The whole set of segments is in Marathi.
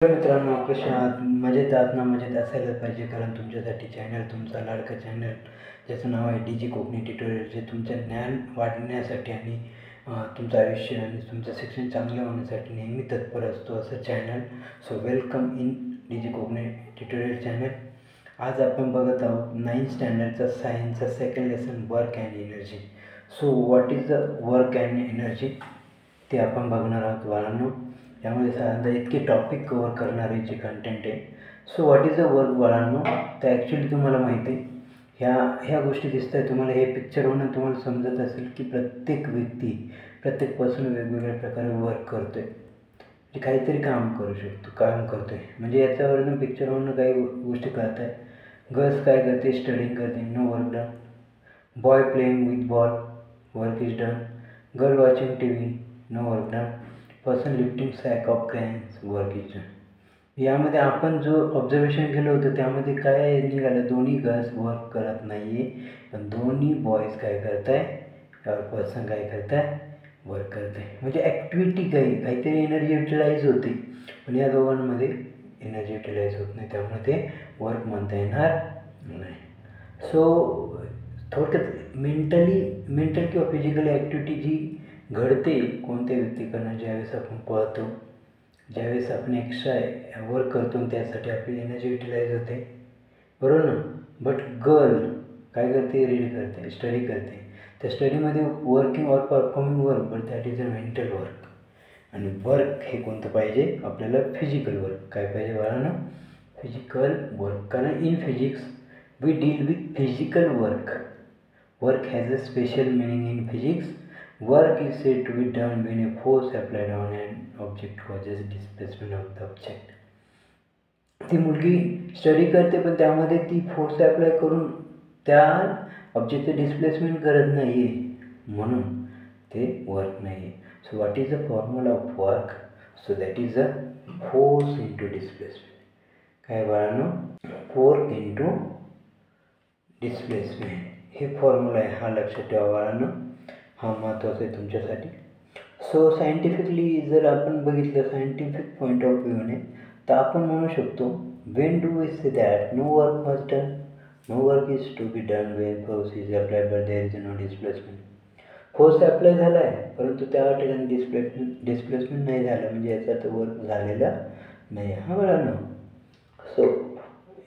मित्रांनो, कसे आहात? मजेत आहात ना? मजेत असायला पाहिजे, कारण तुमच्यासाठी चॅनल, तुमचा लाडका चॅनल ज्याचं नाव आहे डीजी कोकणी ट्युटोरियल, जे तुमचं ज्ञान वाढण्यासाठी आणि तुमचं आयुष्य आणि तुमचं शिक्षण चांगलं होण्यासाठी नेहमी तत्पर असतो असं channel. So welcome in DG Konkani tutorial channel. आज आपण बघत आहोत 9th स्टँडर्डचा सायन्सचा second lesson, work and energy. So what is the work and energy ते आपण बघणार आहोत बाळांनो. त्यामध्ये साधारणतः इतके टॉपिक कवर करणारे जे कंटेंट आहे. So what is the work बाळांनो, तर ॲक्च्युली तुम्हाला माहिती आहे, ह्या गोष्टी दिसत आहे तुम्हाला, हे पिक्चरवरून तुम्हाला समजत असेल की प्रत्येक व्यक्ती, प्रत्येक पर्सन वेगवेगळ्या प्रकारे वर्क करतो आहे, म्हणजे काहीतरी काम करतो आहे. म्हणजे याच्यावरून पिक्चरवरून काही गोष्टी कळत आहे. गर्ल्स काय करते? स्टडिंग करते, no work done. Boy playing with ball, work is done. Girl watching TV, no work done. Person lifting sack of grains, work is done. यामध्ये आपण जो ऑब्झर्वेशन केलं होतं त्यामध्ये काय निघालं? दोन्ही गर्ल्स वर्क करत नाही आहे, पण दोन्ही बॉयज काय करत आहे? पर्सन काय करत आहे? वर्क करत आहे. म्हणजे ॲक्टिव्हिटी काहीतरी एनर्जी युटिलाइज होते, पण या दोघांमध्ये एनर्जी युटिलाइज होत नाही, त्यामुळे ते वर्क म्हणता येणार नाही. सो थोडक्यात मेंटल किंवा फिजिकल ॲक्टिव्हिटी जी घडते कोणत्या व्यक्तीकडनं, ज्यावेळेस आपण पळतो, ज्यावेळेस आपण एक्स्ट्रा वर्क करतो, त्यासाठी आपली एनर्जी युटिलाइज होते, बरोबर ना. बट गर्ल काय करते? रीड करते, स्टडी करते. त्या स्टडीमध्ये working or performing work, but that is a mental work. आणि वर्क हे कोणतं पाहिजे आपल्याला? Physical work. काय पाहिजे बाळांनो? Physical work. कारण in physics we deal with physical work. Work has a special meaning in physics. Work is said to be done when a force applied on an object causes displacement of the object. ती मुलगी स्टडी करते, पण त्यामध्ये ती फोर्स अप्लाय करून त्या ऑब्जेक्टचं डिस्प्लेसमेंट करत नाही आहे, म्हणून ते वर्क नाही आहे. So what is the formula of work? So that is a force into displacement. काय बाळांनो? फोर्स इंटू डिस्प्लेसमेंट हे फॉर्म्युला आहे, हा लक्षात ठेवा बाळांनो, हा महत्त्वाचा आहे तुमच्यासाठी. सो सायंटिफिकली जर आपण बघितलं, सायंटिफिक पॉईंट ऑफ व्ह्यूने, तर आपण म्हणू शकतो, when do we say that no work was done? No work is to be done when force is applied but there is no displacement. Force apply झाला आहे, परंतु त्या ठिकाणी डिस्प्लेसमेंट नाही झालं, म्हणजे याचा तर वर्क झालेला नाही. हा बघा. सो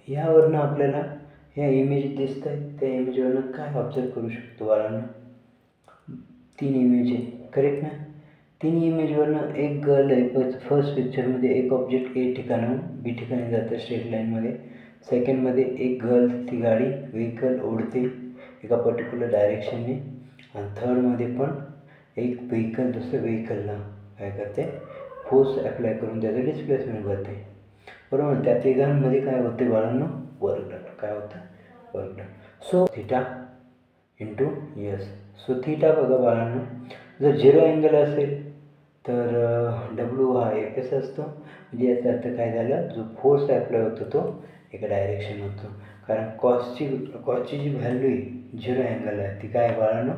यावरनं आपल्याला ह्या इमेज दिसत आहेत, त्या इमेजवरनं काय ऑब्झर्व करू शकतो बाळांना? 3 इमेज आहे, करेक्ट ना. 3 इमेजवरनं एक गर्ल आहे. फर्स्ट पिक्चरमध्ये एक ऑब्जेक्ट ए ठिकाणाहून बी ठिकाणी जातं स्ट्रेट लाईनमध्ये. सेकंडमध्ये एक गर्ल ती गाडी व्हेकल ओढते एका पर्टिक्युलर डायरेक्शनने. आणि थर्डमध्ये पण एक व्हेकल दुसऱ्या व्हेकलला काय करते? फोर्स अप्लाय करून त्याचं डिस्प्लेसमेंट करते, बरोबर. त्या तिघांमध्ये काय होते बाळांनो? Work done. काय होतं? Work done. So theta into yes. So theta बघा बाळांनो, जर 0 अँगल असेल तर W हा FS असतो, म्हणजे याचा अर्थ काय झालं? जो फोर्स अप्लाय होतो तो एका डायरेक्शन होतो, कारण कॉसची जी व्हॅल्यू आहे 0 अँगल आहे ती काय बाळांनो?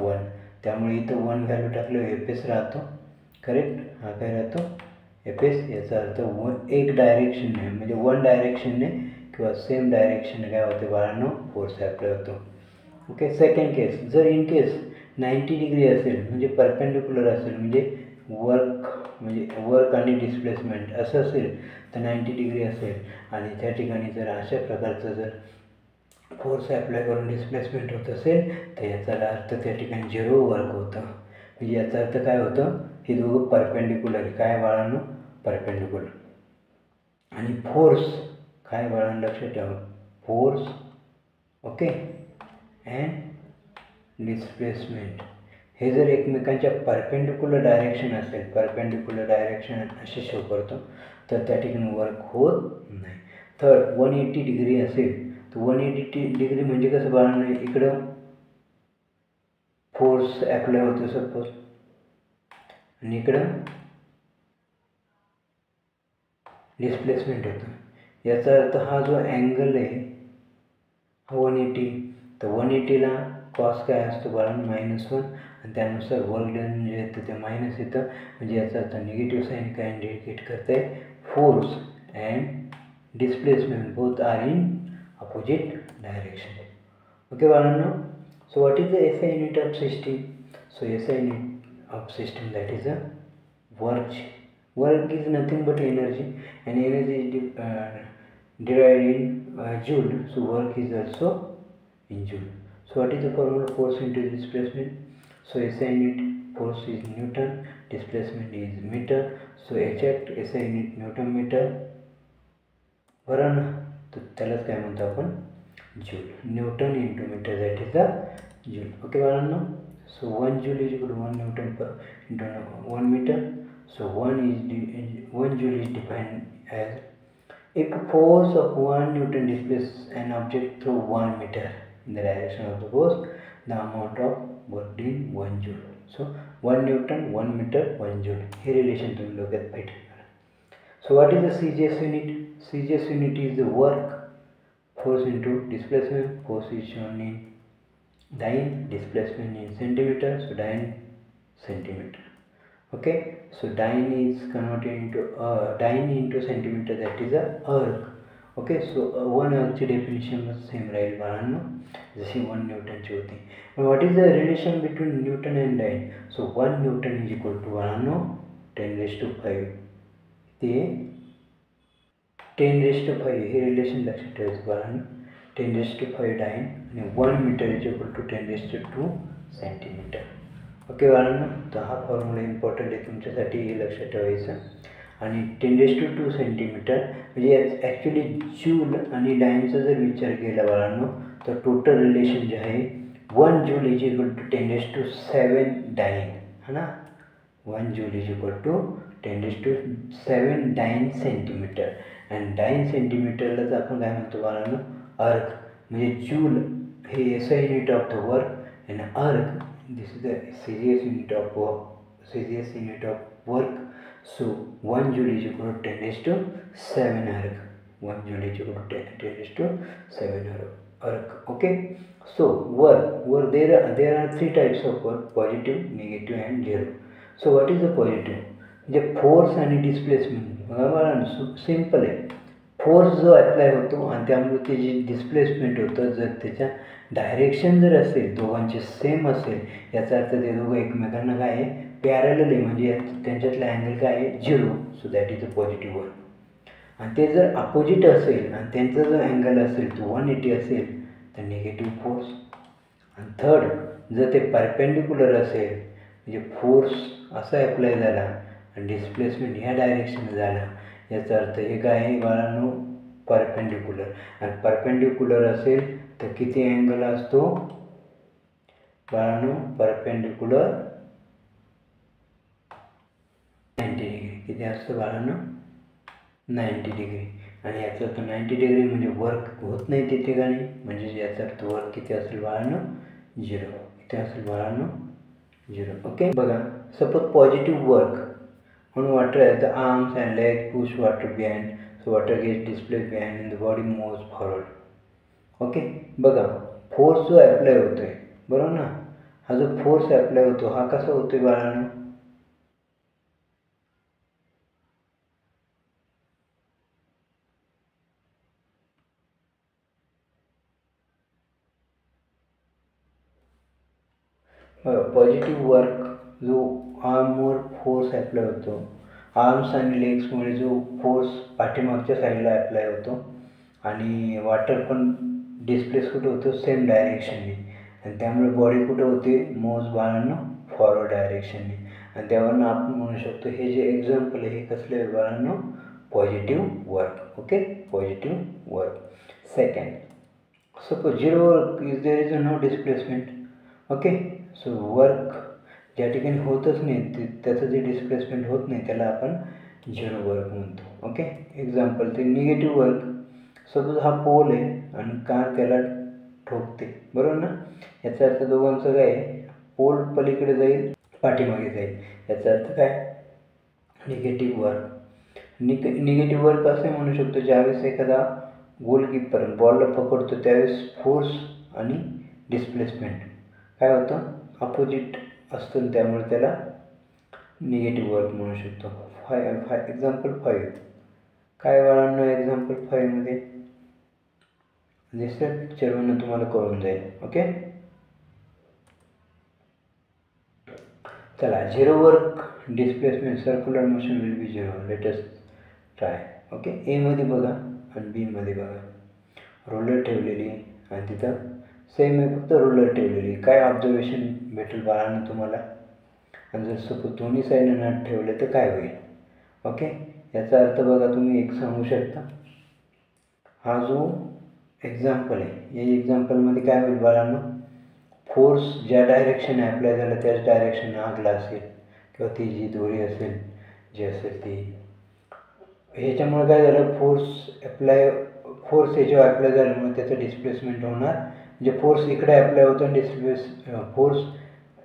1. त्यामुळे इथं 1 व्हॅल्यू टाकलं FS राहतो, करेक्ट. हा काय राहतो? FS. याचा अर्थ एक डायरेक्शनने, म्हणजे 1 डायरेक्शनने किंवा सेम डायरेक्शनने काय होते बाळांनो? फोर्स अप्लाय होतो. ओके. सेकंड केस, जर इन केस 90 डिग्री असेल, म्हणजे परपेंडिक्युलर असेल, म्हणजे वर्क आणि डिस्प्लेसमेंट असं असेल, तर 90 डिग्री असेल आणि त्या ठिकाणी जर अशा प्रकारचं जर फोर्स अप्लाय करून डिस्प्लेसमेंट होत असेल, तर याचा अर्थ त्या ठिकाणी 0 वर्क होतं. म्हणजे याचा अर्थ काय होतं? हे दोघं परपेंडिक्युलर आहे. काय बाळांनो? परपेंडिक्युलर. आणि फोर्स काय बाळांनो? लक्षात ठेवा, फोर्स, ओके, अँड डिस्प्लेसमेंट हे जर एकमेकांच्या परपेंडिक्युलर डायरेक्शन असेल, परपेंडिक्युलर डायरेक्शन असे शो करतो, तर त्या ठिकाणी वर्क होत नाही. थर्ड, 180 डिग्री असेल, तर 180 डिग्री म्हणजे कसं बाळांनो? इकडं फोर्स अप्लाय होतो सपोज, आणि इकडं डिस्प्लेसमेंट होतं. याचा अर्थ हा जो अँगल आहे हा 180, तर 180ला कॉस काय असतो बाळांनो? -1, आणि त्यानुसार वर्क डन जे येतं ते मायनस येतं, म्हणजे याचा अर्थ निगेटिव्ह साईन काय इंडिकेट करते? force and displacement both are in opposite direction. Okay बाळांनो, so what is the SI unit of system? So SI unit of system, that is a work. Work is nothing but energy, and energy is derived in joule, so work is also in joule. So what is the formula? Force into displacement. So SI unit force is Newton, displacement is meter, so exact SI unit Newton meter. बरं ना, तर त्यालाच काय म्हणतो आपण? Joule. Newton into metre, that is the joule. Okay बाळांनो, so 1 joule is equal to 1 newton per into 1 metre. So 1 joule is defined as if force of 1 Newton displaces an object through 1 meter in the direction of the force, the amount of work in 1 joule. So 1 Newton, 1 meter, 1 joule. Here relation to look at it. So what is the CGS unit? CGS unit is the work, force into displacement. Force is shown in dyne, displacement in centimeter, so dyne centimeter. Okay, so dyne is converted into dyne into centimeter, that is a erg. Okay, so 1 erg ची definition same राहील बाळांनो, जशी 1 न्यूटन ची होती. But what is the relation between Newton and dyne? So 1 Newton is equal to बाळांनो 10⁵. ते 10⁵ हे रिलेशन लक्षात ठेवायचं बाळांनो. 10⁵ dyne आणि 1 metre is equal to 10⁵2 centimetre. Okay बाळांनो, तर हा फॉर्म्युला इम्पॉर्टंट आहे तुमच्यासाठी, हे लक्षात ठेवायचं. आणि 10⁵2 सेंटीमीटर म्हणजे ॲक्च्युली जूल आणि डायनचा जर विचार केला बाळांनो, तर टोटल रिलेशन जे आहे 1 जूल इज इक्वल टू 10⁷ डायन, है ना. 1 जूल इज इक्वल टू 10⁷ डायन सेंटीमीटर. आणि डायन सेंटीमीटरलाच आपण काय म्हणतो बाळांनो? अर्ग. म्हणजे जूल हे SI unit of the work आणि अर्ग this is the CGS unit of work. So 1 joule is equal to 10⁷ erg. 1 joule is equal to 10⁷ erg. Okay, so work there are 3 types of work: positive, negative and zero. So what is the positive? म्हणजे फोर्स आणि डिस्प्लेसमेंट. बघा सिम्पल आहे. फोर्स जो अप्लाय होतो आणि त्यामुळे ते जे डिस्प्लेसमेंट होतं, जर त्याच्या डायरेक्शन जर असेल दोघांचे सेम असेल, याचा अर्थ ते दोघं एकमेकांना काय आहे? पॅरलल आहे. म्हणजे त्यांच्यातला अँगल काय आहे? 0. So that is a positive work. आणि ते जर अपोजिट असेल आणि त्यांचा जो अँगल असेल तो 180 असेल तर निगेटिव्ह फोर्स. आणि थर्ड, जर ते परपेंडिक्युलर असेल म्हणजे फोर्स असा अप्लाय झाला आणि डिस्प्लेसमेंट ह्या डायरेक्शन झालं, याचा अर्थ हे काय आहे बाळांनो? परपेंडिक्युलर. आणि परपेंडिक्युलर असेल तर किती अँगल असतो बाळांनो? Perpendicular 90 degree. किती असतं बाळांनो? 90 डिग्री. आणि याचा अर्थ 90 डिग्री म्हणजे वर्क होत नाही त्या ठिकाणी, म्हणजे याचा अर्थ वर्क किती असेल बाळांनो? 0. किती असेल बाळांनो? 0. ओके, बघा suppose positive work on water, the arms and legs push water behind, so water gets displaced behind and the body moves forward. Okay, बघा फोर्स जो अप्लाय होतोय, बरोबर ना, हा जो फोर्स अप्लाय होतो हा कसा होतोय बाळांनो? पॉझिटिव्ह वर्क जो आर्मवर फोर्स अप्लाय होतो, आर्म्स आणि लेग्समुळे जो फोर्स पाठीमागच्या साईडला अप्लाय होतो आणि वॉटर पण डिस्प्लेस कुठं होतो? सेम डायरेक्शनने. आणि त्यामुळे बॉडी कुठं होते? मूव्ज बाळांनो फॉरवर्ड डायरेक्शनने. आणि त्यावरनं आपण म्हणू शकतो हे जे एक्झाम्पल आहे हे कसले आहे बाळांनो? Positive work. Okay, positive work. Second, suppose zero work is there is no displacement. Okay, so work ज्या ठिकाणी होतच नाही त्याचं जे डिस्प्लेसमेंट होत नाही त्याला आपण झिरो वर्क म्हणतो. ओके, एक्झाम्पल ते निगेटिव्ह वर्क. सपोज हा पोल आहे आणि कार त्याला ठोकते, बरोबर ना. याचा अर्थ दोघांचं काय आहे? पोल पलीकडे जाईल, पाठीमागे जाईल. याचा अर्थ काय? Negative work. निगेटिव्ह वर्क असे म्हणू शकतो ज्यावेळेस एखादा गोलकीपर बॉलला पकडतो त्यावेळेस फोर्स आणि डिस्प्लेसमेंट काय होतं? अपोजिट असतं, त्यामुळे त्याला निगेटिव्ह वर्क म्हणू शकतो. एक्झाम्पल 5, काय बाळांनो एक्झाम्पल 5 मध्ये दिसतं पिक्चरवरून तुम्हाला कळून जाईल. ओके, चला. Zero work displacement circular motion will be zero. Latest try. Okay, A मध्ये बघा आणि बी मध्ये बघा. रोलर ठेवलेली आहे आणि तिथं सेम आहे, फक्त रोलर ठेवलेली. काय ऑब्झर्वेशन भेटेल बाळांना तुम्हाला? आणि जर सपोज दोन्ही साईडने नट ठेवले तर काय होईल? ओके, याचा अर्थ बघा, तुम्ही एक सांगू शकता. हा जो एक्झाम्पल आहे, या एक्झाम्पलमध्ये काय होईल बाळांनो? फोर्स ज्या डायरेक्शन अप्लाय झाला त्याच डायरेक्शन हा ग्लास येईल किंवा ती जी दोरी असेल जी असेल ती. ह्याच्यामुळे काय झालं, फोर्स याच्यावर अप्लाय झाल्यामुळे त्याचं डिस्प्लेसमेंट होणार. म्हणजे फोर्स इकडे अप्लाय होतो आणि फोर्स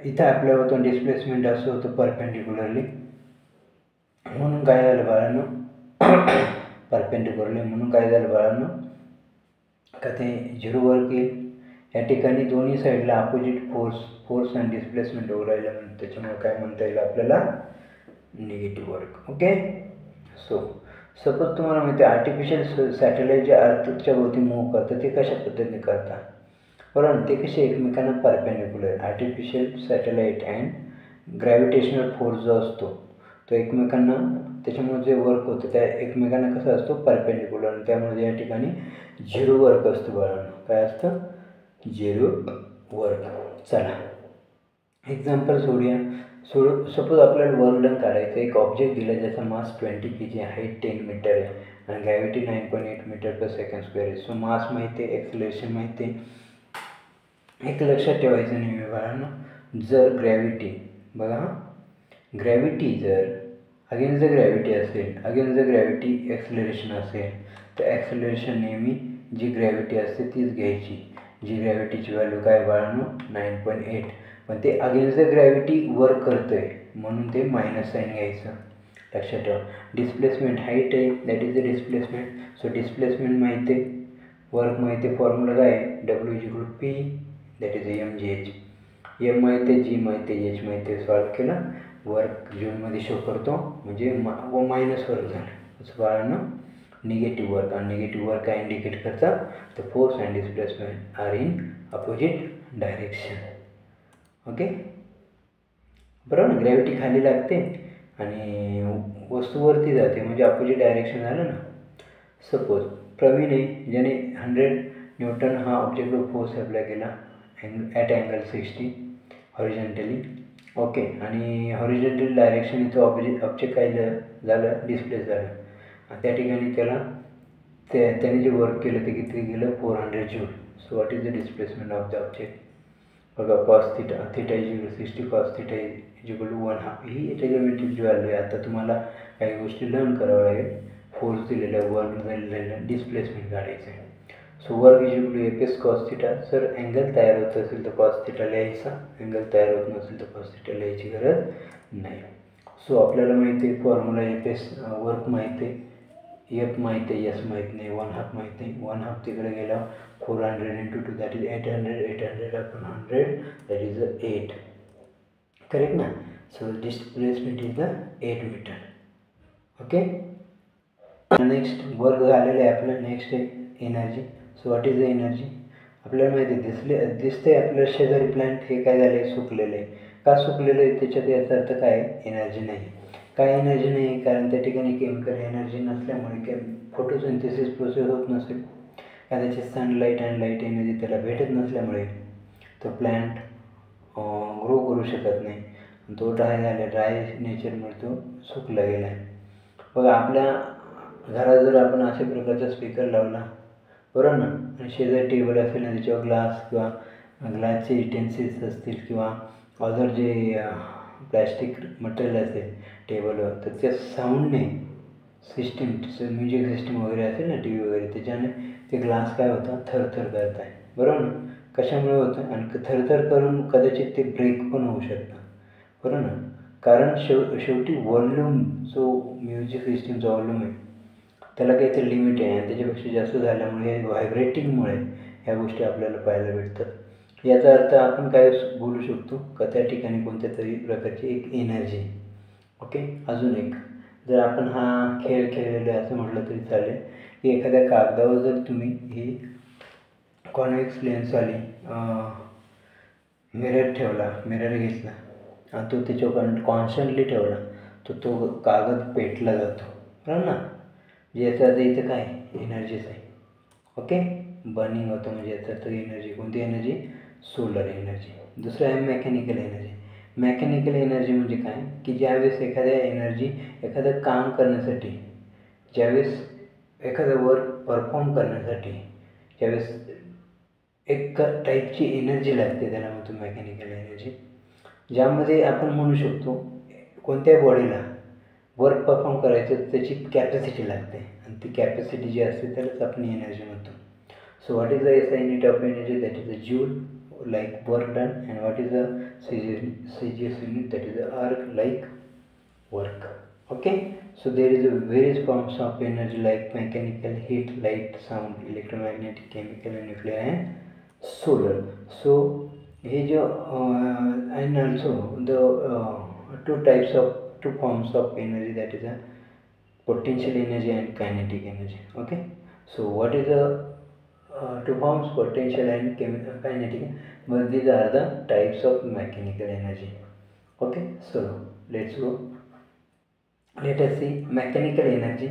इथं अप्लाय होतो आणि डिस्प्लेसमेंट असं होतं परपेंडिक्युलरली. म्हणून काय झालं बाळांनो, परपेंडिक्युलरली म्हणून काय झालं बाळांनो, का ते झिरो वर्क येईल. या ठिकाणी दोन्ही साईडला अपोजिट फोर्स आणि डिस्प्लेसमेंट होऊ राहिलं, म्हणून त्याच्यामुळे काय म्हणता येईल आपल्याला? Negative work. Okay, so suppose तुम्हाला माहिती आहे आर्टिफिशियल सॅटेलाईट जे अर्थच्या भोवती मूव्ह करतं ते कशा पद्धतीने करतात? बरोबर, ते कसे एकमेकांना perpendicular. Artificial satellite and gravitational force जो असतो तो एकमेकांना, त्याच्यामुळे जे वर्क होतं त्या एकमेकांना कसं असतो? परपेंडिक्युलर. आणि त्यामुळे या ठिकाणी झिरो वर्क असतं बाळांनो. काय असतं? Zero work. चला एक्झाम्पल सोडूया. सपोज आपल्याला वर्क डन काढायचं. एक ऑब्जेक्ट दिला ज्याचा मास 20 kg, हाईट 10 मीटर आहे आणि ग्रॅव्हिटी 9.8 मीटर पर सेकंड स्क्वेअर आहे. सो मास माहिती आहे, एक्सलेशन माहिती आहे. एक लक्षात ठेवायचं नाही बाळांनो, जर ग्रॅव्हिटी बघा, ग्रॅव्हिटी जर अगेन्स्ट द ग्रॅव्हिटी असेल, अगेन्स्ट द ग्रॅव्हिटी एक्सलरेशन असेल, तर एक्सलरेशन नेहमी जी ग्रॅव्हिटी असते तीच घ्यायची. जी ग्रॅव्हिटीची व्हॅल्यू काय बाळांनो? 9.8. पण ते अगेन्स्ट द ग्रॅव्हिटी वर्क करतं आहे म्हणून ते मायनस साईन घ्यायचं. लक्षात ठेवा. डिस्प्लेसमेंट हाईट आहे, that is the displacement. So displacement माहिती आहे, वर्क माहिती आहे. फॉर्म्युला काय आहे? W=P, that is mgh. M माहिती आहे, जी माहिती आहे, एच माहिती आहे. सॉल्व केलं, वर्क जूनमध्ये शो करतो म्हणजे मायनस वर्क झालं. असं बाळांनो निगेटिव्ह वर्क. आणि निगेटिव्ह वर्क काय इंडिकेट करतात? तर force and displacement are in opposite direction. Okay, बरोबर ना. ग्रॅव्हिटी खाली लागते आणि वस्तू वरती जाते म्हणजे अपोजिट डायरेक्शन झालं ना. सपोज प्रवीण आहे, ज्याने 100 न्यूटन हा ऑब्जेक्टवर फोर्स अप्लाय केला ॲट अँगल 60 हॉरिझॉन्टली. ओके, आणि हॉरिझॉन्टल डायरेक्शन इथं ऑब्जेक्ट काय झालं? डिस्प्लेस झालं. त्या ठिकाणी त्याने जे वर्क केलं ते किती गेलं? 400 joule. So what is the displacement of the object? बघा, cos theta is 60 cos theta is equal to 1/2. ही ट्रिग्नोमेट्रिकची व्हॅल्यू आहे. आता तुम्हाला काही गोष्टी लर्न करावं लागेल. फोर्स दिलेला, वर्क दिलेला, डिस्प्लेसमेंट काढायचं आहे. So work is equal to F cos theta. Sir angle तयार होत असेल तर cos थीटा लिहायचा, अँगल तयार होत नसेल तर cos थीटा लिहायची गरज नाही. सो आपल्याला माहिती आहे फॉर्म्युला वर्क माहिती आहे, एफ माहिती आहे, एस माहीत नाही, 1/2 माहिती आहे. 1/2 तिकडे गेला 400 × 2 that is 800, 800 upon 100 that is 8. Correct ना. So displacement is the 8 metre. Okay, next work झालेलं आहे आपलं. नेक्स्ट आहे energy. So what is the energy? आपल्याला माहिती आहे, दिसते आपल्याला शेजारी प्लॅन्ट हे काय झालं आहे? सुकलेलं आहे. का सुकलेलं आहे? त्याच्यात याचा अर्थ काय आहे? एनर्जी नाही. काय एनर्जी नाही? कारण त्या ठिकाणी केमिकल एनर्जी नसल्यामुळे फोटोसिंथेसिस प्रोसेस होत नसेल, त्याची सनलाईट आणि लाईट एनर्जी त्याला भेटत नसल्यामुळे तो प्लॅन्ट ग्रो करू शकत नाही. तो ड्राय नेचरमुळे तो सुकला गेला आहे. बघा, आपल्या घरात जर आपण अशा प्रकारचा स्पीकर लावला, बरोबर ना, आणि शेजारी टेबल असेल आणि त्याच्यावर ग्लास किंवा ग्लासचे युटेन्सिल्स असतील किंवा अदर जे प्लॅस्टिक मटेरियल असेल टेबलवर, तर त्या साऊंडने सिस्टीम, म्युझिक सिस्टीम वगैरे असेल ना, टी व्ही वगैरे, त्याच्याने ते ग्लास काय होतं? थरथर करत आहे. बरोबर ना. कशामुळे होतं? आणि थरथर करून कदाचित ते ब्रेक पण होऊ शकतं. बरोबर ना. कारण शेवटी व्हॉल्यूम, जो म्युझिक सिस्टीमचा व्हॉल्यूम आहे त्याला काहीतरी लिमिट आहे आणि त्याच्यापेक्षा जास्त झाल्यामुळे व्हायब्रेटिंगमुळे ह्या गोष्टी आपल्याला पाहायला भेटतात. याचा अर्थ आपण काय बोलू शकतो? का त्या ठिकाणी कोणत्या तरी प्रकारची एक एनर्जी. ओके, अजून एक जर आपण हा खेळ खेळलेला आहे असं म्हटलं तरी चालेल की एखाद्या कागदावर जर तुम्ही ही कॉन्व्हेक्स लेन्सवाली मिरर ठेवला, मिरर घेतला आणि तो त्याच्यावर कॉन्स्टंटली ठेवला तर तो कागद पेटला जातो, बरोबर ना. याचा अर्थ इथं काय एनर्जीच आहे. ओके, बर्निंग होतं म्हणजे याचा अर्थ एनर्जी. कोणती एनर्जी? Solar energy. दुसरं आहे मेकॅनिकल एनर्जी. मेकॅनिकल एनर्जी म्हणजे काय की ज्यावेळेस एखादं काम करण्यासाठी, ज्यावेळेस एखादं वर्क परफॉर्म करण्यासाठी ज्यावेळेस एक टाईपची एनर्जी लागते त्याला म्हणतो मेकॅनिकल एनर्जी. ज्यामध्ये आपण म्हणू शकतो कोणत्याही बॉडीला वर्क परफॉर्म करायचं त्याची कॅपॅसिटी लागते आणि ती कॅपॅसिटी जी असते त्यालाच आपण एनर्जी म्हणतो. So what is the SI unit of energy? That is the joule, like work done. And what is the CGS unit? That is the arc like work. Okay, so there is a various forms of energy like mechanical, heat, light, sound, electromagnetic, chemical, and nuclear, and solar. So here and also the two forms of energy, that is a potential energy and kinetic energy. Okay, so what is the two forms, potential and kinetic, but these are the types of mechanical energy. Okay, so let us see mechanical energy.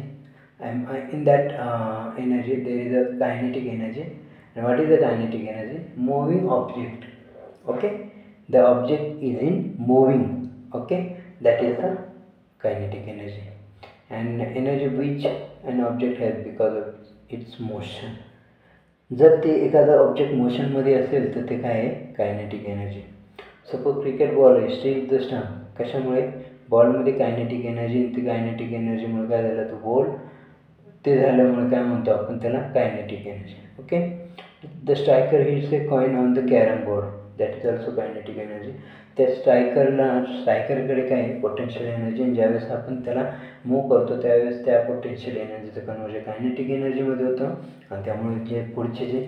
In that energy there is a kinetic energy. And what is the kinetic energy? Moving object. Okay, the object is in moving. Okay, that is the kinetic energy. And energy which an object has because of its motion. जर ते एखादा ऑब्जेक्ट मोशनमध्ये असेल तर ते काय आहे? Kinetic energy. Suppose cricket ball आहे, स्ट्रीक द स्टंप. कशामुळे? बॉलमध्ये कायनेटिक एनर्जी. ती कायनेटिक एनर्जीमुळे काय झालं? तो बॉल ते झाल्यामुळे काय म्हणतो आपण त्याला? Kinetic energy. Okay, the striker hits a coin on the carrom board. That is also kinetic energy. त्या स्ट्रायकरकडे काय आहे? Potential energy. आणि ज्यावेळेस आपण त्याला मूव करतो त्यावेळेस त्या पोटेन्शियल एनर्जीचं कन्वर्जन कायनेटिक एनर्जीमध्ये होतं आणि त्यामुळे जे पुढचे जे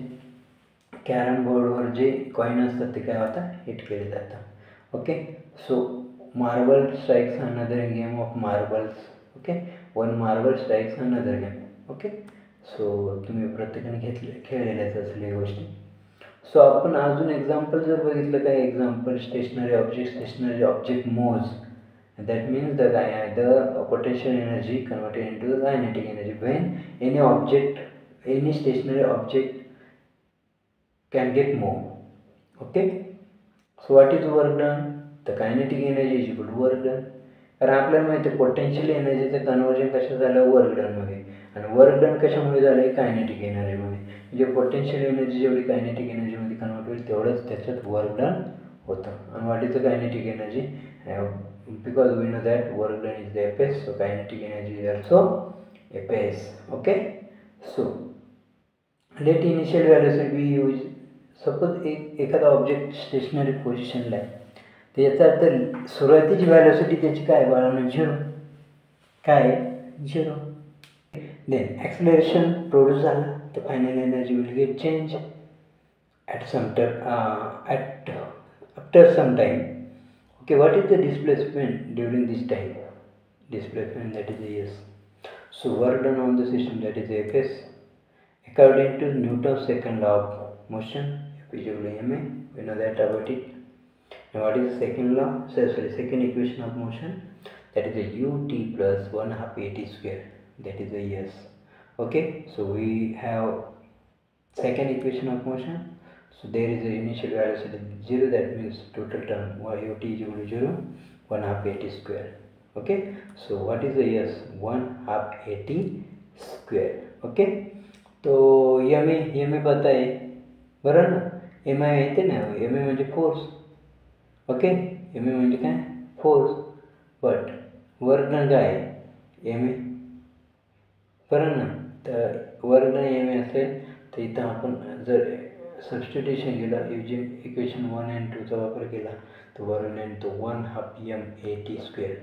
कॅरम बोर्डवर जे कॉईन असतात ते काय होतात? हिट केले जातात. Okay, so marble strikes another game of marbles. Okay, one marble strikes another game. Okay, so तुम्ही प्रत्येकाने खेळलेल्याच असेल या गोष्टी. सो आपण अजून एक्झाम्पल जर बघितलं काय? Example stationary object moves. That means the potential energy converted into the kinetic energy when any stationary object can get moved. Okay, so what is work done? The kinetic energy is equal to work done. कारण आपल्याला माहिती आहे पोटेन्शियल एनर्जीचं कन्वर्जन कसं झालं? वर्क डनमध्ये. आणि वर्क डन कशामुळे झालं? कायनेटिक एनर्जीमध्ये. म्हणजे पोटेन्शियल एनर्जी जेवढी कायनेटिक एनर्जीमध्ये कन्वर्ट होईल तेवढंच त्याच्यात वर्क डन होतं. आणि what is the kinetic energy? Because we know that work done is the Fs, so kinetic energy is also Fs. Okay, so let initial velocity be used. Suppose एखादा ऑब्जेक्ट स्टेशनरी पोझिशनला आहे तर याचा अर्थ सुरुवातीची व्हॅलोसिटी त्याची काय बाळांनो? 0. काय आहे? 0. देन ॲक्सलरेशन प्रोड्यूस झाला तर final energy will get change after some time. Okay, what is the displacement during this time? Displacement, that is S. So work done on the system, that is Fs, according to Newton's second law of motion, F is equal to ma. We know that about it. Now what is the second law? Second equation of motion, that is the ut plus 1/2 at square, that is the S. Okay, so we have second equation of motion. So there is the initial velocity 0, that means total term ut is equal to 0, 1/2 at square. Okay, so what is the S? 1/2 at square. Okay, तो ma पता है बरोबर ना? ma येते ना, ma म्हणजे फोर्स. ओके, ma म्हणजे काय? फोर्स. बट वर्क डन काय आहे? ma बरोबर ना? तर वर्क डन ma असेल तर इथं आपण जर सबस्टिट्यूशन केलं युजिंग इक्वेशन 1 and 2 चा वापर केला तर वर्क डन तो 1/2 m at square.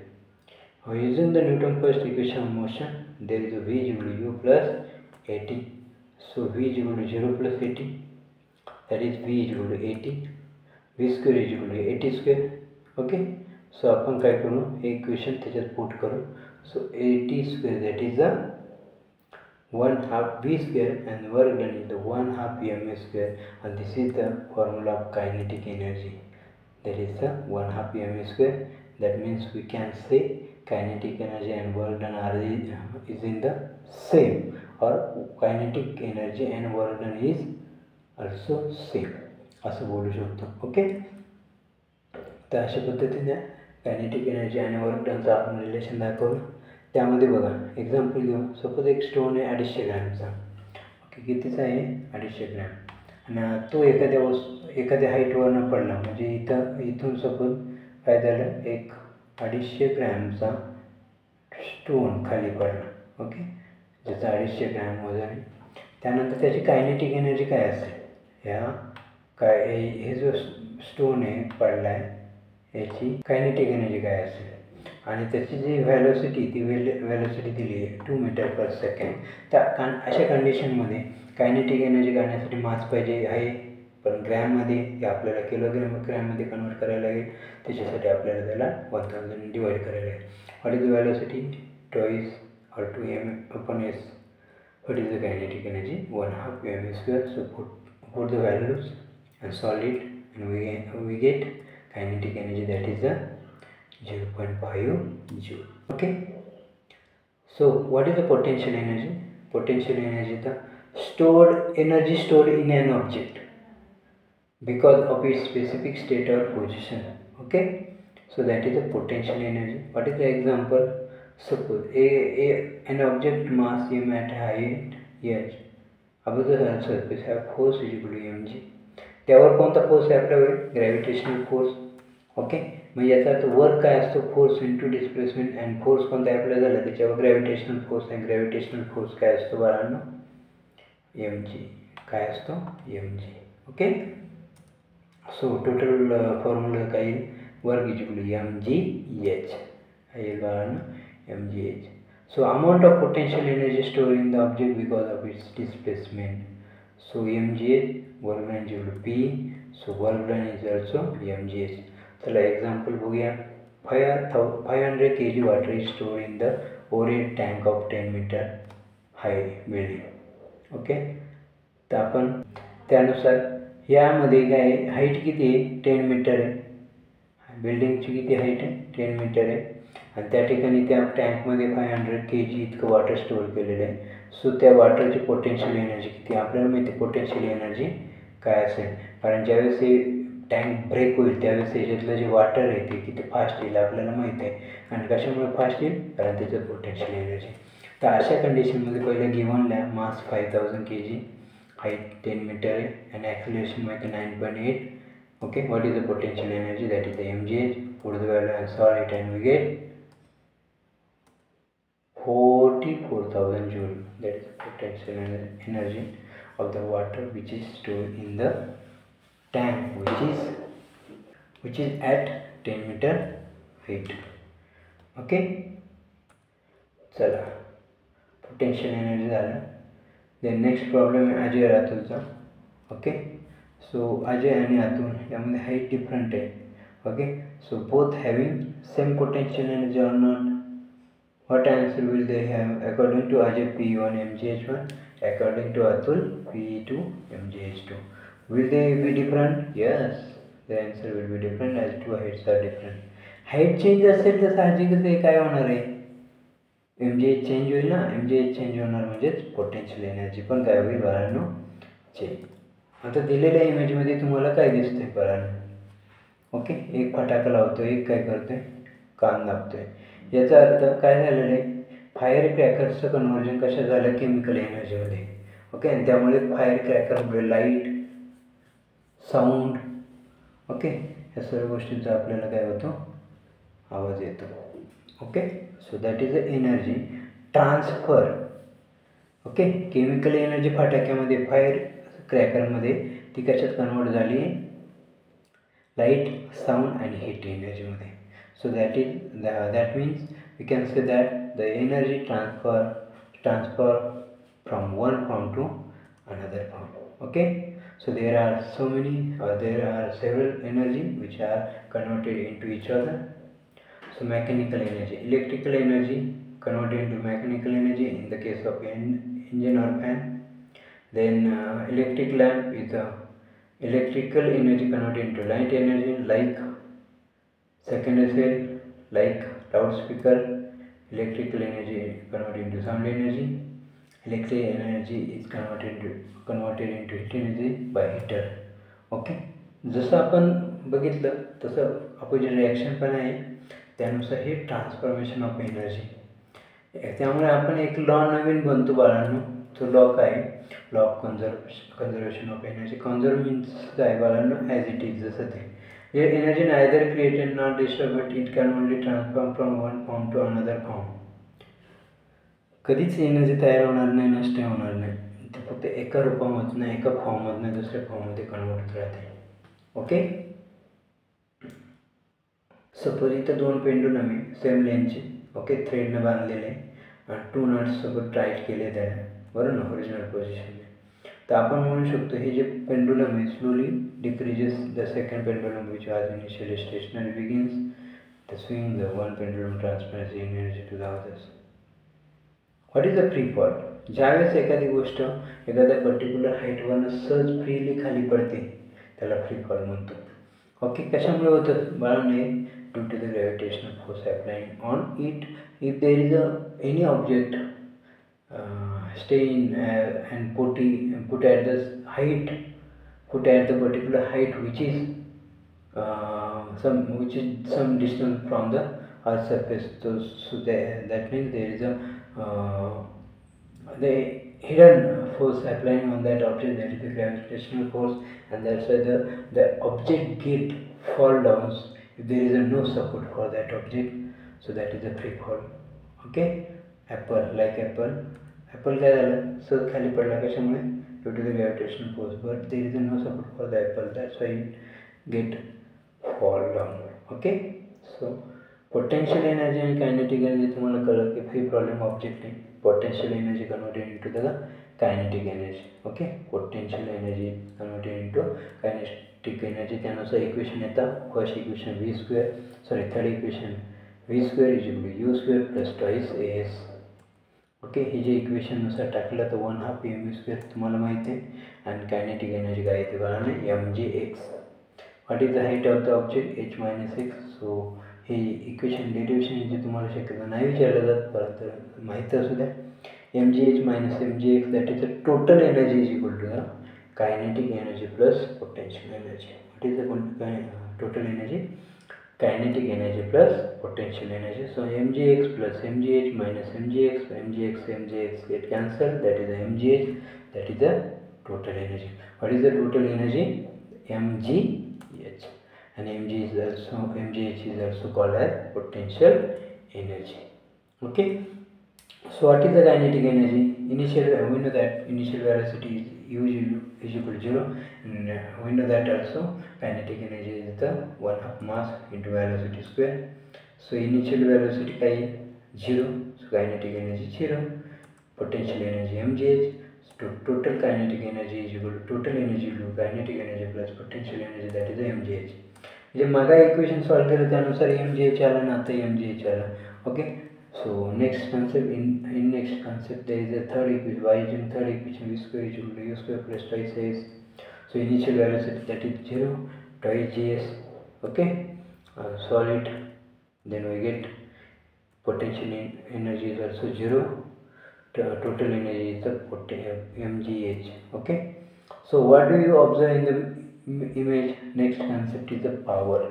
Using the Newton first equation of motion, there is a v is equal to u plus at. So v is equal to 0 plus at, that is v is equal to at. v square is equal to at square. Okay, so आपण काय करू? हे इक्वेशन त्याच्यात पुट करू. So AT square, that is the 1/2 V square, and work done is the 1/2 EMA square, and this is the formula of kinetic energy. That is the 1/2 EMA square. That means we can say kinetic energy and work done is in the same, or kinetic energy and work done is also same असं बोलू शकतो. ओके, तर अशा पद्धतीने कायनेटिक एनर्जी आणि वर्क डनचं आपण रिलेशन दाखवलं. त्यामध्ये बघा एक्झाम्पल घेऊ. सपोज एक स्टोन आहे 250 ग्रॅमचा. ओके, कितीचा आहे? 250 ग्रॅम. आणि तो एखाद्या हाईटवरनं पडला, म्हणजे इथून सपोज काय झालं, एक 250 ग्रॅमचा स्टोन खाली पडला. ओके, ज्याचा 250 ग्रॅम वजन आहे. त्यानंतर त्याची कायनेटिक एनर्जी काय असेल? हे जो स्टोन आहे पडला आहे, याची कायनेटिक एनर्जी काय असेल? आणि त्याची जी व्हॅलोसिटी, ती व्हॅलोसिटी दिली आहे 2 मीटर पर सेकंड. त्या अशा कंडिशनमध्ये कायनेटिक एनर्जी काढण्यासाठी मास पाहिजे आहे, पण ग्रॅममध्ये आपल्याला ग्रॅममध्ये कन्वर्ट करायला लागेल. त्याच्यासाठी आपल्याला त्याला 1000 डिवाइड करायला लागेल. What is the velocity? Twice or 2m/s. What is the kinetic energy? 1/2 m square. So put the values and solve it, and we get kinetic energy, that is the 0.5 joule. Okay, so what is the potential energy? Potential energy is the stored energy stored in an object because of its specific state or position. Okay, so that is the potential energy. What is the example? Suppose an object mass m at height h above the earth's surface have force equal to mg. त्यावर कोणता फोर्स आहे आपल्यावर? Gravitational force. ओके, म्हणजे याचा अर्थ वर्क काय असतो? Force into displacement. And force कोणता अप्लाय झाला त्याच्यावर? Gravitational force. आहे ग्रॅव्हिटेशनल फोर्स काय असतो बाळांनो? mg. काय असतो? mg. Okay, so total formula काय? Work is equal to mgh आहे बाळांनो, mgh. So amount of potential energy stored in the object because of its displacement. So mgh, work done is equal to p. So work done is also mgh. चला एक्झाम्पल बघूया. 500 kg water is stored in the overhead tank of 10 meter high building. Okay, तर आपण त्यानुसार यामध्ये काय हाईट किती आहे? 10 मीटर आहे. बिल्डिंगची किती हाईट आहे? 10 मीटर आहे. आणि त्या ठिकाणी त्या टँकमध्ये 500 kg इतकं वॉटर स्टोअर केलेलं आहे. सो त्या वॉटरची पोटेन्शियल एनर्जी किती? आपल्याला माहिती आहे पोटेन्शियल एनर्जी काय असेल, कारण ज्यावेळेस हे टँक ब्रेक होईल त्यावेळेस त्याच्यातलं जे वॉटर आहे ते किती फास्ट येईल आपल्याला माहिती आहे. आणि कशामुळे फास्ट येईल? कारण त्याचं पोटेन्शियल एनर्जी. तर अशा कंडिशनमध्ये पहिलं गिव्हनला मास 5000 kg, हाईट 10 मीटर आहे, आणि ॲक्सिलरेशन माहिती 9.8. Okay, what is the potential energy? That is the mgh. Put the value and solve it and we get 44,000 joule. That is the potential energy of the water which is stored in the tank, which is at 10 meter height. Okay, चला potential energy झालं. Then next problem आहे अजय रातुलचा. ओके, सो अजय आणि अतुल यामध्ये हाईट डिफरंट आहे. Okay, so both having same potential energy or not? What answer will they have? According to Ajay, P1 mgh1. According to Atul, P2 mgh2. Will they be different? Yes, the answer will be different as two heights are different. Height change असेल तर साहजिकच आहे काय होणार आहे? mgh चेंज होईल ना. mgh चेंज होणार म्हणजेच पोटेन्शियल एनर्जी पण काय होईल बाळांनो? चेंज. आता दिलेल्या इमेजमध्ये तुम्हाला काय दिसतंय बाळांनो? ओके, एक फटाका लावतो, एक काय करतोय? कान दाबतोय. याचा अर्थ काय झालेलं आहे? फायर क्रॅकर्सचं कन्व्हर्जन कशा झालं? केमिकल एनर्जीमध्ये. ओके, आणि त्यामुळे फायर क्रॅकरमुळे लाईट, साऊंड, ओके, या सर्व गोष्टींचा आपल्याला काय होतो? आवाज येतो. Okay, so that is the energy transfer. Okay, chemical energy फटाक्यामध्ये, फायर क्रॅकरमध्ये ती कशात कन्वर्ट झाली? लाईट, साऊंड आणि हीट एनर्जीमध्ये. So that means we can say that the energy transfer from one form to another form. Okay, so there are several energy which are converted into each other. So mechanical energy, electrical energy converted into mechanical energy in the case of engine or fan. Then electric lamp is electrical energy converted into light energy, like secondary cell, like loudspeaker. Electrical energy converted into sound energy. Electric energy is converted into heat energy by heater. Okay, जसं आपण बघितलं तसं अपोजिट रिॲक्शन पण आहे, त्यानुसार हे ट्रान्सफॉर्मेशन ऑफ एनर्जी. त्यामुळे आपण एक लॉ नवीन बनतो बाळांनो. तो लॉ काय? Law of conservation of energy. Conserve means काय बाळांनो? ॲज इट इज, जसं ते. Energy neither created not destroy but it can only transform from one form to another form. कधीच एनर्जी तयार होणार नाही, नष्ट होणार नाही. ते फक्त एका रूपामधनं, एका फॉर्ममधनं दुसऱ्या फॉर्ममध्ये कन्वर्ट होत राहते. ओके, सपोज इथं दोन पेंडुलम आहे सेम लेंथचे. ओके, थ्रेडनं बांधलेले आणि 2 नट्ससोबत टाईट केले त्याने, बरोबर ना, ओरिजिनल पोझिशनने. तर आपण म्हणू शकतो हे जे पेंडुलम आहे slowly decreases the second pendulum which was initially stationary begins the swing the one pendulum transfers energy to the others. What is the free fall? ज्यावेळेस एखादी गोष्ट एखाद्या पर्टिक्युलर हाईटवरनं सहज फ्रीली खाली पडते त्याला फ्री फॉल म्हणतो. ओके, कशामुळे होतं बाळांनो? Due to the gravitational force applying on it. If there is any object stay in and put at the height, put at the particular height which is some distance from the earth surface. So that means there is the hidden force applying on that object, that is the gravitational force, and that's why the object get fall down if there is no support for that object. So that is the free fall. Okay, apple, like apple काय झालं? सहज खाली पडला. कशामुळे? Due to the gravitational force. But there is no support for the apple, that's why it get fall down. Okay, so potential energy आणि कायनेटिक एनर्जी तुम्हाला कळलं की फ्री प्रॉब्लेम ऑब्जेक्ट आहे. Potential energy converted into the kinetic energy. Okay, potential energy converted into kinetic energy. त्यानुसार इक्वेशन येतात. First equation third equation v² = u² + 2as. Okay, हे जे इक्वेशननुसार टाकलं तर 1/2 mv² तुम्हाला माहिती आहे. आणि कायनेटिक एनर्जी काय येते बाळांनो? mgx. What is the height of the object? h-x. So हे इक्वेशन डेरिव्हेशन जे तुम्हाला शक्यतो नाही विचारलं जात, परंतु माहीत असू द्या. mgh - mgx that is the total energy is equal to the kinetic energy plus potential energy. What is the total energy? kinetic energy plus potential energy. So mgx plus mgh minus mgx get cancelled, that is the mgh, that is the total energy. What is the total energy? mgh. And mgh is also called as potential energy. Okay, so what is the kinetic energy? We know that initial velocity is equal to 0, and we know that also kinetic energy is the 1/2 mass into velocity square. So initial velocity is 0, so kinetic energy 0. Potential energy mgh. So total kinetic energy is equal to total energy into kinetic energy plus potential energy, that is the mgh. जे मागा इक्वेशन सॉल्व केलं त्यानुसार mgh आला ना, आता mgh आला. Okay, so next concept, in next concept there is a third equation, y is in third equation, v² = u² plus 2as. So initial velocity, that is 0, 2gs. Okay, solve it, then we get potential energy is also 0, total energy is the mgh. Okay, so what do you observe in the image? Next concept is the power.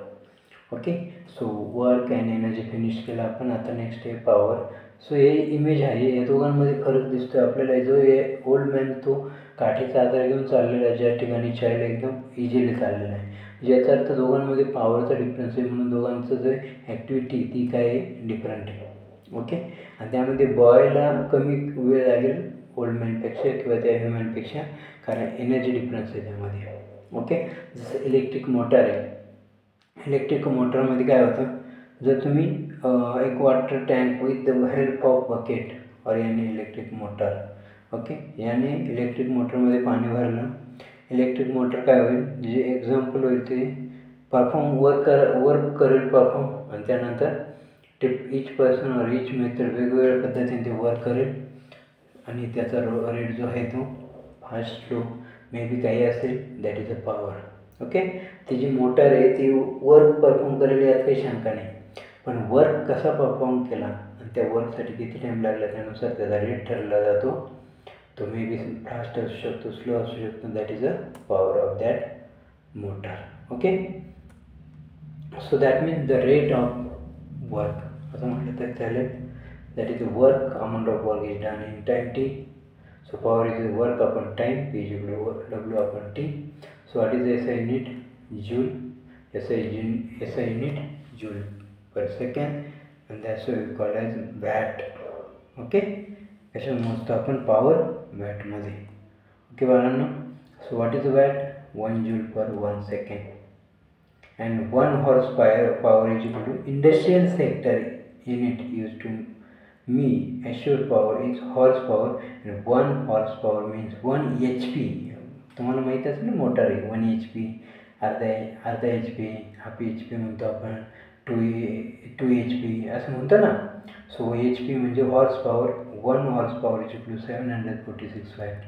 Okay, so work and energy finish केलं आपण. आता नेक्स्ट आहे पॉवर. सो हे इमेज आहे, या दोघांमध्ये फरक दिसतो आपल्याला. जो हे ओल्ड मॅन तो काठीचा आधार घेऊन चाललेला आहे, ज्या ठिकाणी चाइल्ड एकदम इझिली चाललेला आहे. याचा अर्थ दोघांमध्ये पॉवरचा डिफरन्स आहे, म्हणून दोघांचं जे ॲक्टिव्हिटी ती काय आहे? डिफरंट आहे. ओके, आणि त्यामध्ये बॉयला कमी वेळ लागेल ओल्ड मॅनपेक्षा किंवा त्या ह्युमनपेक्षा, कारण एनर्जी डिफरन्स आहे त्यामध्ये. ओके, जसं इलेक्ट्रिक मोटार आहे. इलेक्ट्रिक मोटरमध्ये काय होतं? जर तुम्ही एक water tank with the help of bucket और यानी इलेक्ट्रिक मोटर. ओके, याने इलेक्ट्रिक मोटरमध्ये पाणी भरलं, इलेक्ट्रिक मोटर काय होईल? जे एक्झाम्पल होईल ते वर्क करेल परफॉर्म, आणि त्यानंतर ईच पर्सन और ईच मेथड वेगवेगळ्या पद्धतीने ते वर्क करेल आणि त्याचा रेट जो आहे तो फास्ट स्लो मे बी काही असेल. That is a power. Okay. ती जी मोटर आहे ती वर्क परफॉर्म करेल यात काही शंका नाही, पण वर्क कसा परफॉर्म केला आणि त्या वर्कसाठी किती टाईम लागला त्यानुसार त्याचा रेट ठरवला जातो. तो मे बी फास्ट असू शकतो, स्लो असू शकतो. That is a power of that motor. Okay. So that means the rate of work असं म्हटलं तर चालेल. That is work amount of work is done in time T. So power is work upon time, P is equal to W upon T. So what is the SI unit? Joule. SI unit joule per second, and that's what we call as watt. Okay. कशा मोजतो आपण पॉवर वॅट मध्ये. ओके बाळांनो. So what is watt? 1 joule per 1 second. And 1 horsepower is equal to industrial sector unit used to me assured power is horsepower, and 1 horsepower means 1 HP. तुम्हाला माहीत असेल ना मोटर आहे 1 HP, अर्धा HP, हाफ HP म्हणतो आपण, 2 HP असं म्हणतो ना. सो HP म्हणजे horse power. 1 horse power is equal to 746 watt.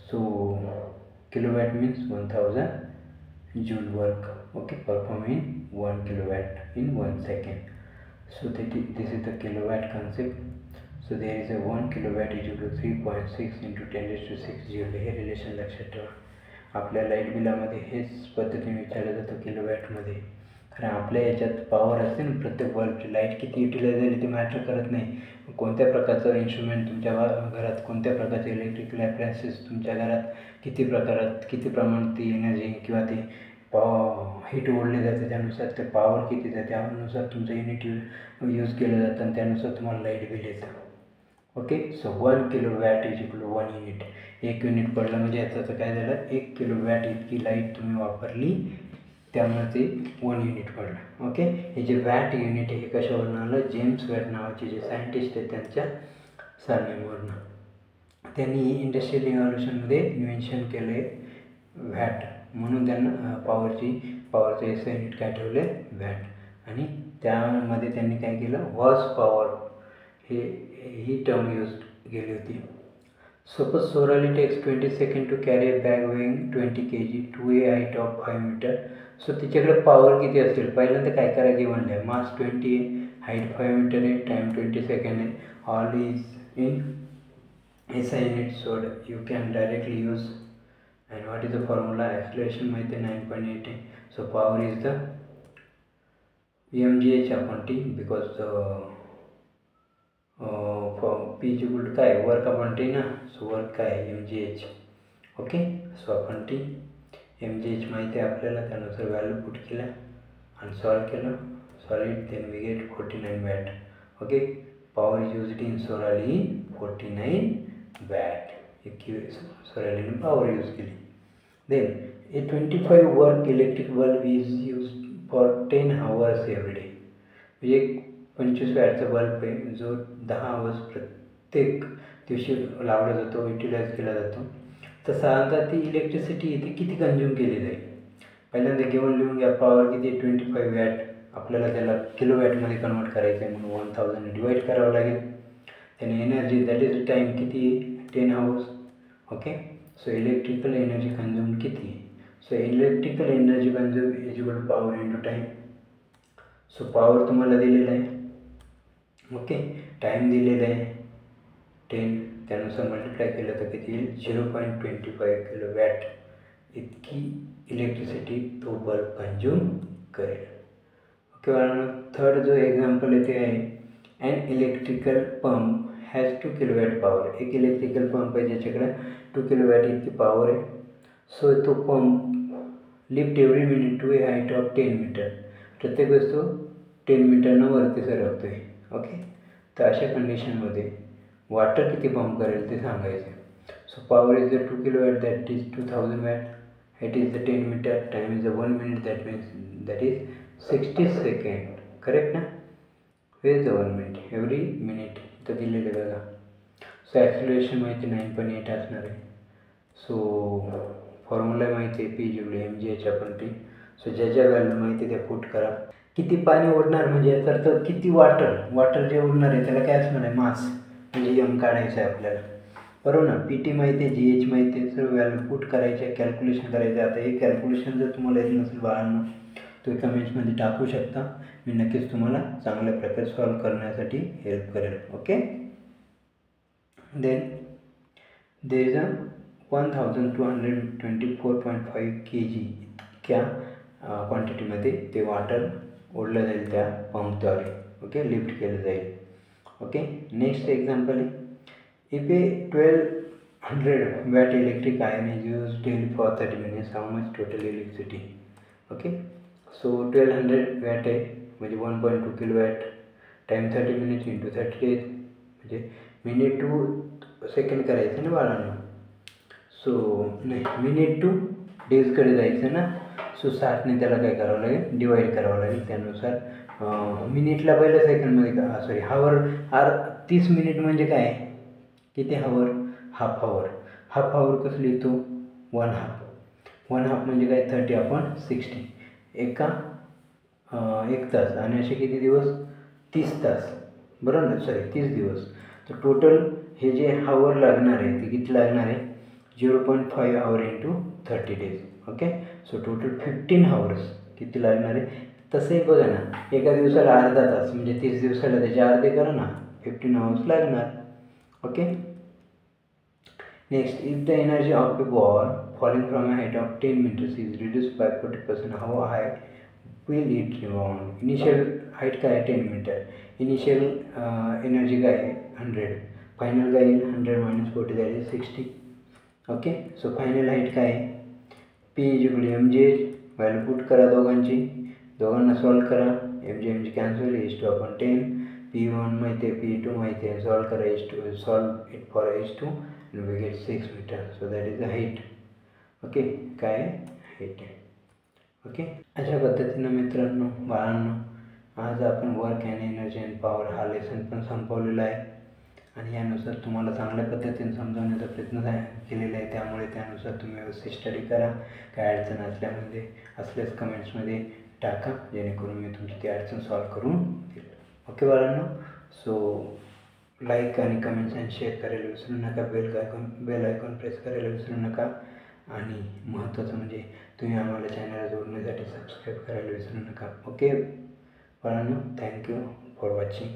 So kilowatt means 1000 joule work. Okay, perform in 1 kilowatt in 1 second. So this is the kilowatt concept. So there is a 1 kilowatt is equal to 3.6 into 10 raised to 6 joule. हे रिलेशन लक्षात ठेवा. आपल्या लाईट बिलामध्ये हेच पद्धतीने विचारलं जातं किलोवॅटमध्ये. कारण आपल्या याच्यात पॉवर असते ना, प्रत्येक बल्बची लाईट किती युटिलाइज झाली ते मॅटर करत नाही. कोणत्या प्रकारचं इन्स्ट्रुमेंट तुमच्या घरात, कोणत्या प्रकारचे इलेक्ट्रिकल ॲप्लायन्सेस तुमच्या घरात किती प्रमाणात ती एनर्जी किंवा ती हीट ओढली जाते, त्यानुसार ते पॉवर किती जाते त्यानुसार तुमचं युनिट यूज केलं जातं आणि त्यानुसार तुम्हाला लाईट बिल येतं. Okay. So 1 kilowatt is equal to 1 unit. 1 unit पडलं म्हणजे याचं काय झालं, 1 किलोवॅट इतकी लाईट तुम्ही वापरली, त्यामुळे ते 1 युनिट पडलं. ओके. हे जे वॅट युनिट आहे हे कशावरून आलं? जेम्स वॅट नावाचे जे सायंटिस्ट आहेत त्यांच्या सरनेमवरनं. त्यांनी इंडस्ट्रियल रिव्हॉल्युशनमध्ये इन्व्हेन्शन केलं आहे व्हॅट, म्हणून त्यांना पॉवरचं SI युनिट काय ठेवले? वॅट. आणि त्यामध्ये त्यांनी काय केलं? हॉर्स पॉवर ही टर्म यूज केली होती. Suppose Sorali takes 20 second to carry a bag weighing 20 kg to a height of 5 metre. So तिच्याकडे पॉवर किती असेल? पहिल्यांदा काय करायचे म्हणले? मास 20 आहे, हाईट 5 मीटर आहे, टाईम 20 सेकंड आहे. All is in SI unit. So you can directly use. And what is the formula? Acceleration माहिती आहे 9.8 आहे. So power is the mgh upon t, because P is equal to काय? वर्क अपॉन टी ना. सो वर्क काय? mgh. Okay. So upon T mgh माहिती आहे आपल्याला, त्यानुसार व्हॅल्यू पुट केल्या आणि सॉल्व केलं. Solid then we get 49 watt. Okay. Power used in Sorali 49 watt. सोरालीने पॉवर यूज केली. Then a 25 watt electric bulb is used for 10 hours every day. म्हणजे 25 वॅटचा बल्ब आहे जो 10 आवर्स प्रत्येक दिवशी लावला जातो, युटिलाइज केला जातो. तर साधारणतः ती इलेक्ट्रिसिटी इथे किती कंझ्युम केली जाईल? पहिल्यांदा घेऊन लिहून घ्या. पॉवर किती? 25 वॅट. आपल्याला त्याला किलोवॅटमध्ये कन्वर्ट करायचं आहे म्हणून 1000 डिवाइड करावं लागेल. त्याने एनर्जी, दॅट इज टाईम किती आहे? 10 hours. Okay. So electrical energy consume किती आहे? So electrical energy consume is equal to power into time. So power तुम्हाला दिलेलं आहे. ओके. टाईम दिलेला आहे 10, त्यानुसार मल्टिप्लाय केलं तर किती येईल? 0.25 किलोवॅट इतकी इलेक्ट्रिसिटी तो बल्ब कंझ्युम करेल. ओके बाळांनो. थर्ड जो एक्झाम्पल येते आहे, an electrical pump has 2 kilowatt power. एक इलेक्ट्रिकल पंप आहे ज्याच्याकडे 2 किलोवॅट इतकी पॉवर आहे. सो तो pump lift every minute to a height of 10 metre. प्रत्येक वेळेस तो 10 मीटरनं वरती सरकतो आहे. ओके. तर अशा कंडिशनमध्ये वॉटर किती पंप करेल ते सांगायचं. So power is the 2 kilowatt, that is 2000 watt. Height is the 10 metre. Time is the 1 minute, that is 60 second. Correct ना? Where is the 1 minute? Every minute इथं दिलेलं बघा. सो ॲक्सिलरेशन माहिती 9.8 असणार आहे. सो फॉर्म्युला माहिती आहे P = mgh upon t. So ज्या व्हॅल्यू माहिती त्या पुट करा. किती पाणी ओढणार म्हणजे याचा अर्थ किती वाटर जे ओढणार आहे त्याला काय असणार आहे, मास, म्हणजे एम काढायचं आहे आपल्याला, बरोबर ना. पी टी माहिती आहे, जी एच माहिती आहे, सर्व व्हॅल्यू पुट करायचे, कॅल्क्युलेशन करायचं. आता हे कॅल्क्युलेशन जर तुम्हाला येत नसेल बाळांनो, तुम्ही कमेंट्समध्ये टाकू शकता. मी नक्कीच तुम्हाला चांगल्या प्रकारे सॉल्व करण्यासाठी हेल्प करेल. Okay. Then there is a 1224.5 kg इतक्या क्वांटिटीमध्ये ते वॉटर ओढलं जाईल त्या पंपद्वारे. ओके, लिफ्ट केलं जाईल. ओके. नेक्स्ट एक्झाम्पल आहे, if A 1200 watt electric iron is use daily for 30 minutes, how much total electricity. Okay. So 1200 watt आहे म्हणजे 1.2 kW time 30 minutes into 30 days म्हणजे मिनिट टू सेकंड करायचं ना बाळांनो. सो नाही, मिनिट टू डेजकडे जायचं ना. सो 60ने त्याला काय करावं लागेल, डिवाईड करावं लागेल. त्यानुसार मिनिटला पहिल्या सेकंडमध्ये सॉरी हावर 30 मिनिट म्हणजे काय, किती hour, half hour. Half hour कसं लिहितो, 1/2. 1/2 म्हणजे काय, 30/60. एका 1 तास आणि असे किती दिवस, 30 तास, बरोबर ना. सॉरी 30 दिवस. तर टोटल हे जे हावर लागणार आहे ते किती लागणार आहे, 0.5 hour into 30 days. Okay. So total 15 hours किती लागणार आहे. तसंही बघा ना, एका दिवसाला अर्धा तास म्हणजे 30 दिवसाला त्याचे अर्धे करा ना, 15 hours लागणार. Okay. Next, if the energy of the ball falling from a height of 10 meters is reduced by 40%, how high will it rebound. Initial height काय आहे, 10 मीटर. इनिशियल एनर्जी काय आहे, 100. फायनल काय येईल, 100 - 40 that is 60. Okay. So final height काय आहे, P is equal M J, value put करा दोघांना सॉल्व करा. एम जी कॅन्सल, H2 आपण 10, P1 माहिती आहे, P2 माहिती आहे, सॉल्व करा H2, solve it for H2 and we get 6 meter. So that is the height. Okay, काय हाईट आहे. ओके. अशा पद्धतीनं मित्रांनो, बाळांनो, आज आपण work and energy and power हा लेसन पण संपवलेला आहे आणि यानुसार तुम्हाला चांगल्या पद्धतीने समजावण्याचा प्रयत्न केलेला आहे. त्यानुसार तुम्ही व्यवस्थित स्टडी करा. काय अडचण असल्यास कमेंट्समध्ये टाका, जेणेकरून मी तुमची ती अडचण सॉल्व करून देईल. ओके बाळांनो. सो लाईक आणि कमेंट्स आणि शेअर करायला विसरू नका. बेल आयकॉन प्रेस करायला विसरू नका. आणि महत्त्वाचं म्हणजे तुम्ही आम्हाला चॅनलला जोडण्यासाठी सबस्क्राईब करायला विसरू नका. ओके बाळांनो, थँक्यू फॉर वॉचिंग.